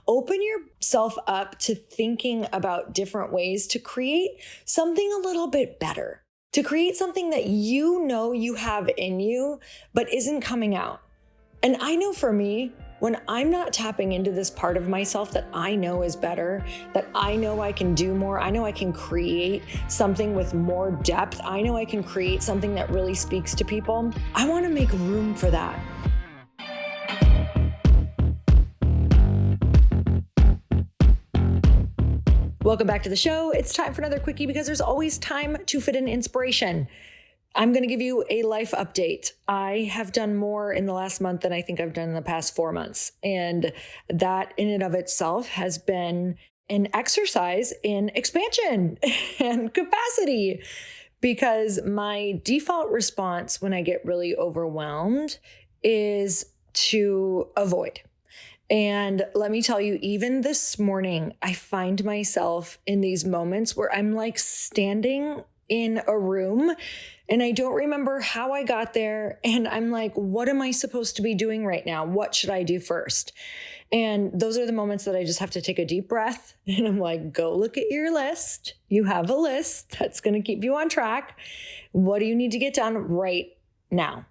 open yourself up to thinking about different ways to create something a little bit better, to create something that you know you have in you, but isn't coming out. And I know for me, when I'm not tapping into this part of myself that I know is better, that I know I can do more, I know I can create something with more depth, I know I can create something that really speaks to people, I want to make room for that. Welcome back to the show. It's time for another quickie because there's always time to fit in inspiration. I'm going to give you a life update. I have done more in the last month than I think I've done in the past 4 months. And that in and of itself has been an exercise in expansion and capacity, because my default response when I get really overwhelmed is to avoid. And let me tell you, even this morning, I find myself in these moments where I'm like standing in a room and I don't remember how I got there. And I'm like, what am I supposed to be doing right now? What should I do first? And those are the moments that I just have to take a deep breath. And I'm like, go look at your list. You have a list that's going to keep you on track. What do you need to get done right now?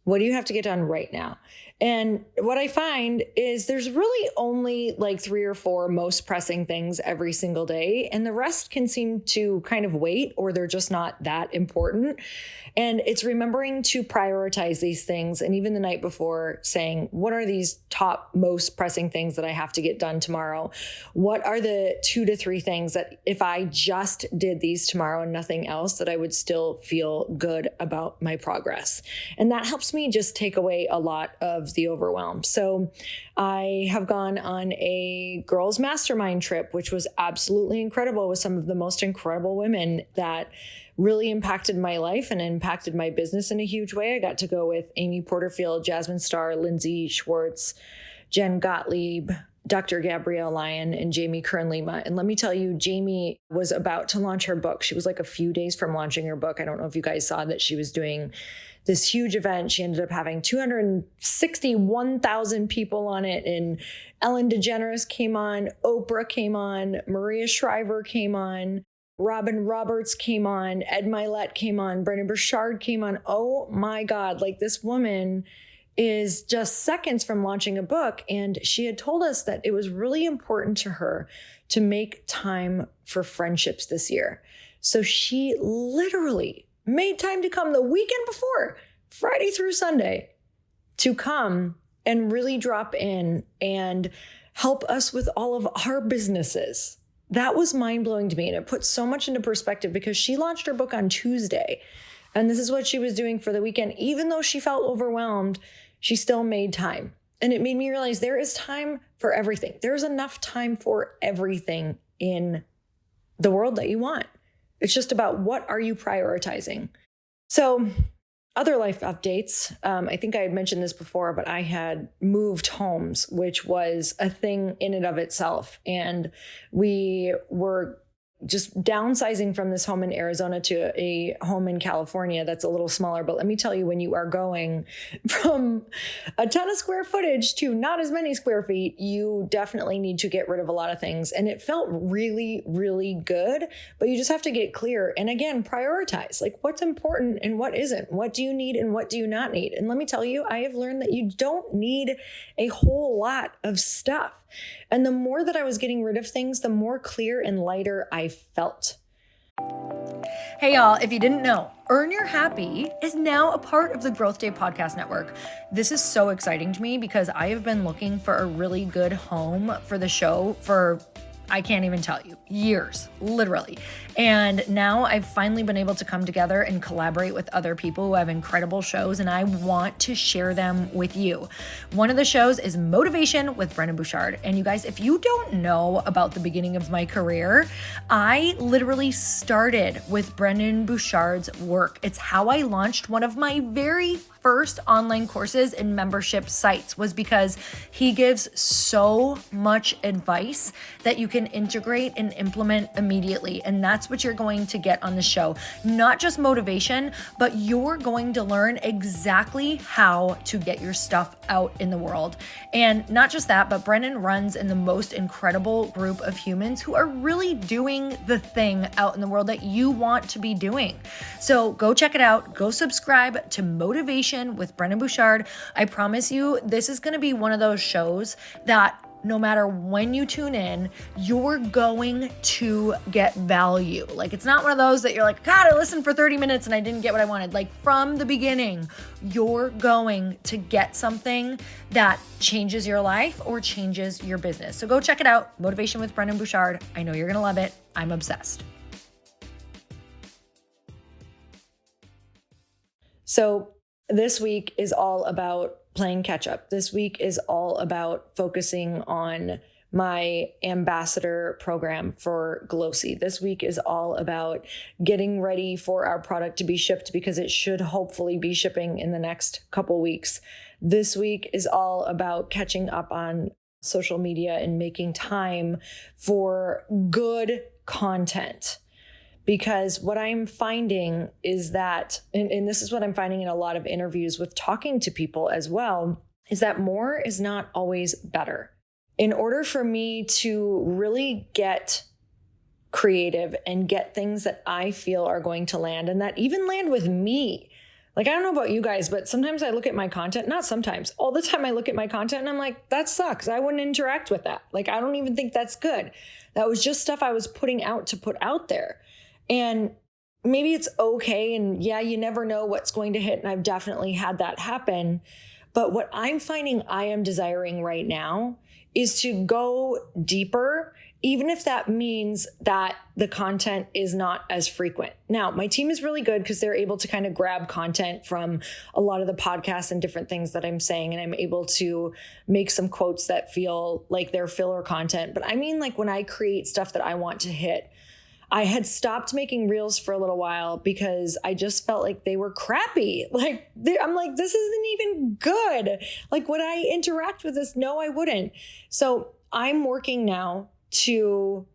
What do you have to get done right now? And what I find is there's really only like 3 or 4 most pressing things every single day. And the rest can seem to kind of wait, or they're just not that important. And it's remembering to prioritize these things. And even the night before saying, what are these top most pressing things that I have to get done tomorrow? What are the 2 to 3 things that if I just did these tomorrow and nothing else, that I would still feel good about my progress? And that helps me just take away a lot of the overwhelm. So I have gone on a girls' mastermind trip, which was absolutely incredible, with some of the most incredible women that really impacted my life and impacted my business in a huge way. I got to go with Amy Porterfield, Jasmine Star, Lindsey Schwartz, Jen Gottlieb, Dr. Gabrielle Lyon, and Jamie Kern Lima. And let me tell you, Jamie was about to launch her book. She was like a few days from launching her book. I don't know if you guys saw that she was doing this huge event. She ended up having 261,000 people on it. And Ellen DeGeneres came on, Oprah came on, Maria Shriver came on, Robin Roberts came on, Ed Milet came on, Brendon Burchard came on. Oh my God, like this woman is just seconds from launching a book. And she had told us that it was really important to her to make time for friendships this year. So she literally made time to come the weekend before, Friday through Sunday, to come and really drop in and help us with all of our businesses. That was mind-blowing to me. And it put so much into perspective, because she launched her book on Tuesday. And this is what she was doing for the weekend. Even though she felt overwhelmed, she still made time. And it made me realize there is time for everything. There's enough time for everything in the world that you want. It's just about what are you prioritizing. So other life updates. I think I had mentioned this before, but I had moved homes, which was a thing in and of itself. And we were just downsizing from this home in Arizona to a home in California that's a little smaller. But let me tell you, when you are going from a ton of square footage to not as many square feet, you definitely need to get rid of a lot of things. And it felt really, really good, but you just have to get clear. And again, prioritize, like what's important and what isn't. What do you need and what do you not need? And let me tell you, I have learned that you don't need a whole lot of stuff. And the more that I was getting rid of things, the more clear and lighter I felt. Hey y'all, if you didn't know, Earn Your Happy is now a part of the Growth Day Podcast Network. This is so exciting to me because I have been looking for a really good home for the show for, I can't even tell you, years, literally. And now I've finally been able to come together and collaborate with other people who have incredible shows, and I want to share them with you. One of the shows is Motivation with Brendon Burchard. And you guys, if you don't know about the beginning of my career, I literally started with Brendon Burchard's work. It's how I launched one of my very first online courses and membership sites was because he gives so much advice that you can integrate and implement immediately. And that's what you're going to get on the show. Not just motivation, but you're going to learn exactly how to get your stuff out in the world. And not just that, but Brennan runs in the most incredible group of humans who are really doing the thing out in the world that you want to be doing. So go check it out. Go subscribe to Motivation with Brennan Bouchard. I promise you, this is going to be one of those shows that no matter when you tune in, you're going to get value. Like, it's not one of those that you're like, God, I listened for 30 minutes and I didn't get what I wanted. Like, from the beginning, you're going to get something that changes your life or changes your business. So go check it out. Motivation with Brennan Bouchard. I know you're going to love it. I'm obsessed. So this week is all about playing catch up. This week is all about focusing on my ambassador program for Glossy. This week is all about getting ready for our product to be shipped because it should hopefully be shipping in the next couple weeks. This week is all about catching up on social media and making time for good content. Because what I'm finding is that, and this is what I'm finding in a lot of interviews with talking to people as well, is that more is not always better. In order for me to really get creative and get things that I feel are going to land and that even land with me, like, I don't know about you guys, but sometimes I look at my content, not sometimes, all the time I look at my content and I'm like, that sucks. I wouldn't interact with that. Like, I don't even think that's good. That was just stuff I was putting out to put out there. And maybe it's okay. And yeah, you never know what's going to hit. And I've definitely had that happen. But what I'm finding I am desiring right now is to go deeper, even if that means that the content is not as frequent. Now, my team is really good because they're able to kind of grab content from a lot of the podcasts and different things that I'm saying. And I'm able to make some quotes that feel like they're filler content. But I mean, like, when I create stuff that I want to hit, I had stopped making reels for a little while because I just felt like they were crappy. Like, I'm like, this isn't even good. Like, would I interact with this? No, I wouldn't. So I'm working now to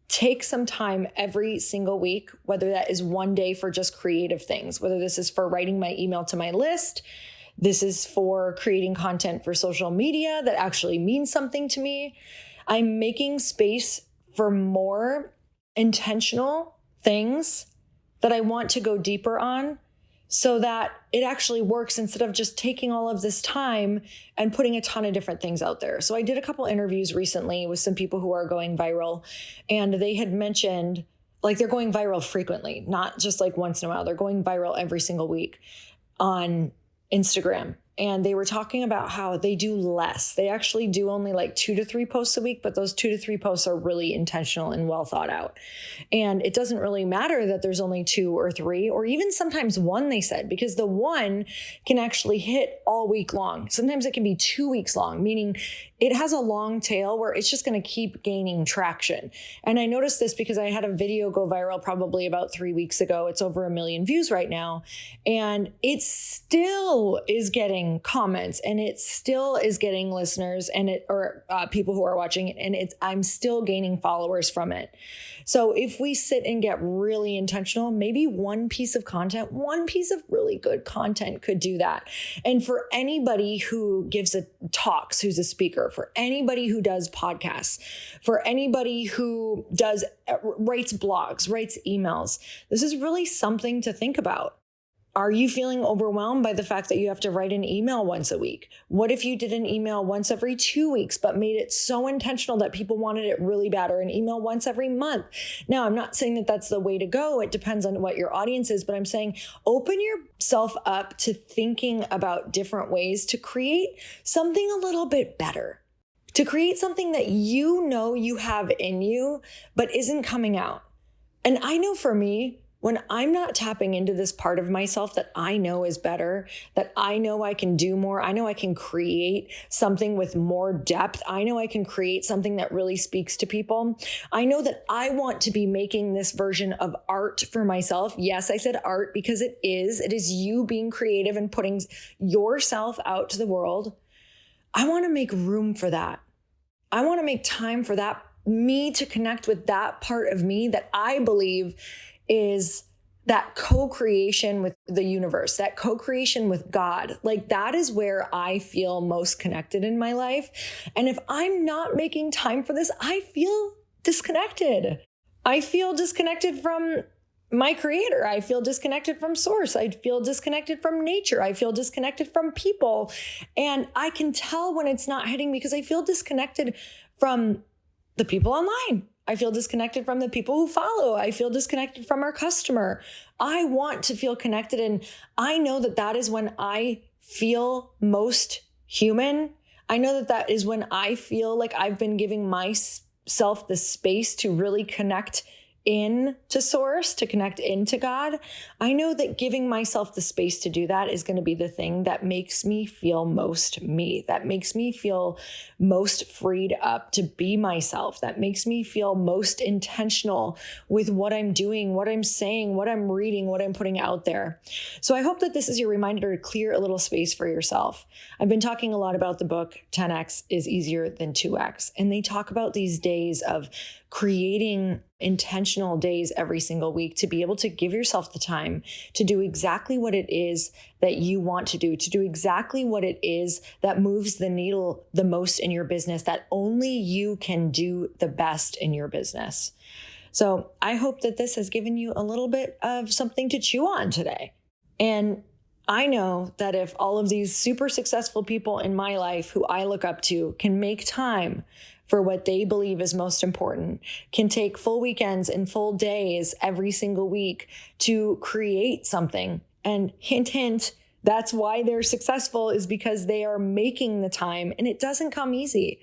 take some time every single week, whether that is one day for just creative things, whether this is for writing my email to my list, this is for creating content for social media that actually means something to me. I'm making space for more intentional things that I want to go deeper on so that it actually works instead of just taking all of this time and putting a ton of different things out there. So I did a couple interviews recently with some people who are going viral, and they had mentioned, like, they're going viral frequently, not just like once in a while. They're going viral every single week on Instagram. And they were talking about how they do less. They actually do only like 2 to 3 posts a week, but those 2 to 3 posts are really intentional and well thought out. And it doesn't really matter that there's only 2 or 3, or even sometimes 1, they said, because the 1 can actually hit all week long. Sometimes it can be 2 weeks long, meaning it has a long tail where it's just going to keep gaining traction. And I noticed this because I had a video go viral probably about 3 weeks ago. It's over 1 million views right now. And it still is getting comments, and it still is getting listeners and people who are watching it. And I'm still gaining followers from it. So if we sit and get really intentional, maybe one piece of content, one piece of really good content could do that. And for anybody who gives talks, who's a speaker, for anybody who does podcasts, for anybody who writes blogs, writes emails, this is really something to think about. Are you feeling overwhelmed by the fact that you have to write an email once a week? What if you did an email once every 2 weeks, but made it so intentional that people wanted it really bad, or an email once every month? Now, I'm not saying that that's the way to go. It depends on what your audience is, but I'm saying open yourself up to thinking about different ways to create something a little bit better, to create something that you know you have in you, but isn't coming out. And I know for me, when I'm not tapping into this part of myself that I know is better, that I know I can do more, I know I can create something with more depth, I know I can create something that really speaks to people, I know that I want to be making this version of art for myself. Yes, I said art because it is you being creative and putting yourself out to the world. I want to make room for that. I want to make time for that, me to connect with that part of me that I believe is that co-creation with the universe, that co-creation with God. Like that is where I feel most connected in my life. And if I'm not making time for this, I feel disconnected. I feel disconnected from my creator. I feel disconnected from source. I feel disconnected from nature. I feel disconnected from people. And I can tell when it's not hitting because I feel disconnected from the people online. I feel disconnected from the people who follow. I feel disconnected from our customer. I want to feel connected. And I know that that is when I feel most human. I know that that is when I feel like I've been giving myself the space to really connect in to source, to connect into God. I know that giving myself the space to do that is going to be the thing that makes me feel most me, that makes me feel most freed up to be myself, that makes me feel most intentional with what I'm doing, what I'm saying, what I'm reading, what I'm putting out there. So I hope that this is your reminder to clear a little space for yourself. I've been talking a lot about the book 10X is Easier Than 2X, and they talk about these days of creating intentional days every single week to be able to give yourself the time to do exactly what it is that you want to do exactly what it is that moves the needle the most in your business, that only you can do the best in your business. So I hope that this has given you a little bit of something to chew on today. And I know that if all of these super successful people in my life who I look up to can make time for what they believe is most important, can take full weekends and full days every single week to create something. And hint, hint, that's why they're successful, is because they are making the time, and it doesn't come easy.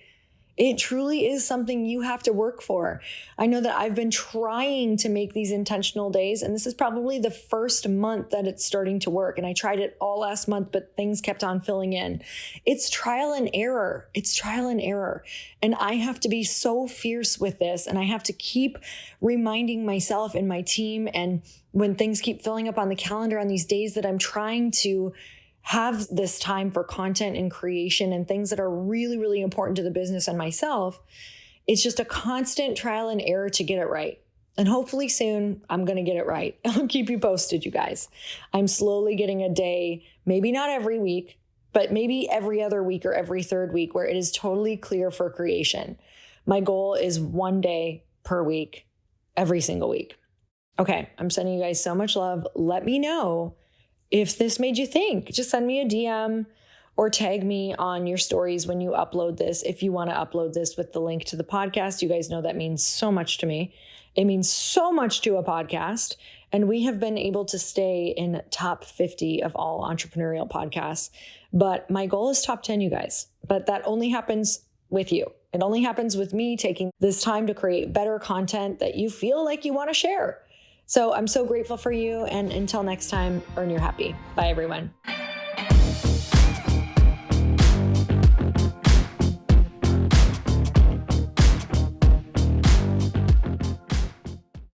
It truly is something you have to work for. I know that I've been trying to make these intentional days, and this is probably the first month that it's starting to work. And I tried it all last month, but things kept on filling in. It's trial and error. It's trial and error. And I have to be so fierce with this, and I have to keep reminding myself and my team, and when things keep filling up on the calendar on these days that I'm trying to have this time for content and creation and things that are really, really important to the business and myself, it's just a constant trial and error to get it right. And hopefully soon I'm going to get it right. I'll keep you posted, you guys. I'm slowly getting a day, maybe not every week, but maybe every other week or every third week where it is totally clear for creation. My goal is one day per week, every single week. Okay, I'm sending you guys so much love. Let me know if this made you think. Just send me a DM or tag me on your stories when you upload this. If you want to upload this with the link to the podcast, you guys know that means so much to me. It means so much to a podcast. And we have been able to stay in top 50 of all entrepreneurial podcasts. But my goal is top 10, you guys. But that only happens with you. It only happens with me taking this time to create better content that you feel like you want to share. So I'm so grateful for you. And until next time, earn your happy. Bye, everyone.